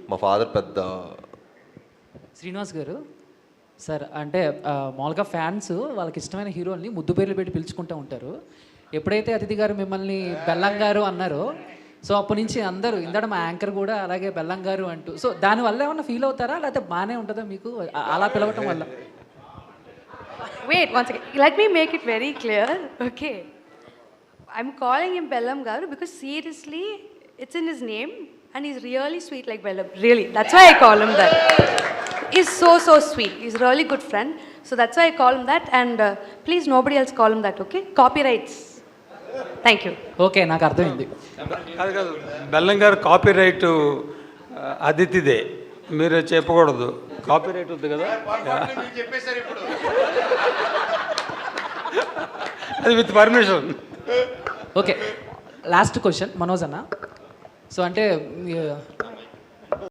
మా ఫాదర్ పెద్ద. శ్రీనివాస్ గారు సార్, అంటే మామూలుగా ఫ్యాన్స్ వాళ్ళకి ఇష్టమైన హీరోల్ని ముద్దు పేర్లు పెట్టి పిలుచుకుంటూ ఉంటారు. ఎప్పుడైతే అతిథి గారు మిమ్మల్ని బెల్లం గారు అన్నారో, సో అప్పటి నుంచి అందరూ ఇందాక మా యాంకర్ కూడా అలాగే బెల్లం గారు అంటూ, సో దానివల్ల ఏమన్నా ఫీల్ అవుతారా, లేకపోతే బాగానే ఉంటుందా మీకు అలా పిలవటం వల్ల? Wait, once again. Let me make it very clear. Okay. I'm calling him Bellam Garu because seriously, it's in his name and he's really sweet like Bellam. Really. That's why I call him that. He's so sweet. He's a really good friend. So that's why I call him that. And please, nobody else call him that, okay? Copyrights. Thank you. Okay, నాకు అర్థమైంది. కాదు కాదు, బెల్లం గారు copy right అదితిదే, మీరు చెప్పకూడదు. Copy right ఉంది కదా, అది with permission. Okay, last question Manoj అన్న. సో అంటే